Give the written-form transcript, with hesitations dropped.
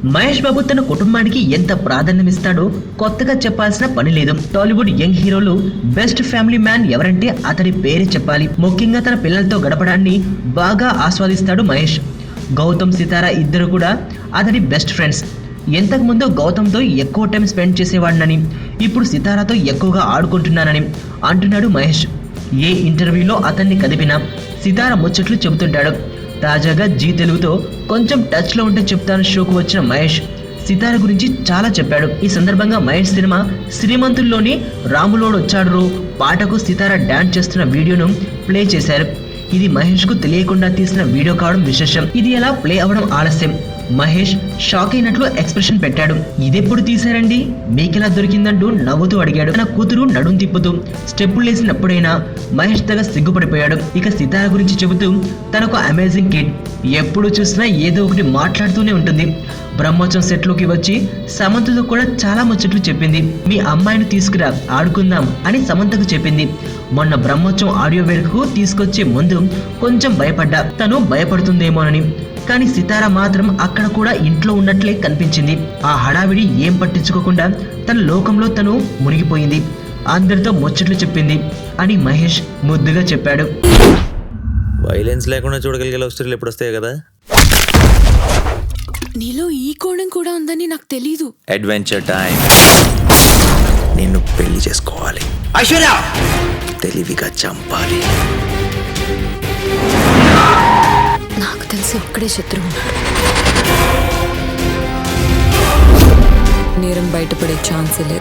మహేష్ బాబు తన కుటుంబానికి ఎంత ప్రాధాన్యం ఇస్తాడో కొత్తగా చెప్పాల్సిన పని లేదు. టాలీవుడ్ యంగ్ హీరోలు బెస్ట్ ఫ్యామిలీ మ్యాన్ ఎవరంటే అతడి పేరే చెప్పాలి. ముఖ్యంగా తన పిల్లలతో గడపడాన్ని బాగా ఆస్వాదిస్తాడు మహేష్. గౌతమ్, సితార ఇద్దరు కూడా అతడి బెస్ట్ ఫ్రెండ్స్. ఇంతకుముందు గౌతమ్తో ఎక్కువ టైం స్పెండ్ చేసేవాడినని, ఇప్పుడు సితారాతో ఎక్కువగా ఆడుకుంటున్నానని అంటున్నాడు మహేష్. ఏ ఇంటర్వ్యూలో అతన్ని కదిపినా సితార ముచ్చట్లు చెబుతుంటాడు. తాజాగా జీ తెలుగుతో కొంచెం టచ్లో ఉంటే చెప్తాను షోకు వచ్చిన మహేష్ సితార గురించి చాలా చెప్పాడు. ఈ సందర్భంగా మహేష్ సినిమా శ్రీమంతుల్లోని రాములోడు వచ్చాడు పాటకు సితార డాన్స్ చేస్తున్న వీడియోను ప్లే చేశారు. ఇది మహేష్కు తెలియకుండా తీసిన వీడియో కావడం విశేషం. ఇది ఎలా ప్లే అవ్వడం ఆలస్యం. మహేష్ షాక్ అయినట్లు ఎక్స్ప్రెషన్ పెట్టాడు. ఇదెప్పుడు తీశారండి, మీకెలా దొరికిందంటూ నవ్వుతూ అడిగాడు. తన కూతురు నడుం తిప్పుతూ స్టెప్పులు వేసినప్పుడైనా మహేష్ తెగ సిగ్గుపడిపోయాడు. ఇక సితార గురించి చెబుతూ తనకు అమేజింగ్ కిడ్, ఎప్పుడు చూసినా ఏదో ఒకటి మాట్లాడుతూనే ఉంటుంది. బ్రహ్మోత్సవం సెట్లోకి వచ్చి సమంతతో కూడా చాలా ముచ్చట్లు చెప్పింది. మీ అమ్మాయిని తీసుకురా ఆడుకుందాం అని సమంతకు చెప్పింది. మొన్న బ్రహ్మోత్సవం ఆడియో వేడుకకు తీసుకొచ్చే ముందు కొంచెం భయపడ్డా, తను భయపడుతుందేమోనని. కానీ సితార మాత్రం అక్కడ కూడా ఇంట్లో ఉన్నట్లే కనిపించింది. ఆ హడావిడి ఏం పట్టించుకోకుండా తన లోకంలో తను మునిగిపోయింది. అందరితో ముచ్చట్లు చెప్పింది అని మహేష్ ముద్దుగా చెప్పాడు. వైలెన్స్ లేకుండా చూడగలిగే లవ్ స్టోరీలు ఎప్పుడు వస్తాయి కదా. నీలో ఈ కోణం కూడా ఉందని నాకు తెలీదు. Adventure time. నిన్ను పెళ్లి చేసుకోవాలి, ఐశ్వర్య తెలివిగా చంపాలి. నాకు తెలిసి ఒక్కడే శత్రువు ఉన్నాడు. నేరం బయటపడే ఛాన్సే లేదు.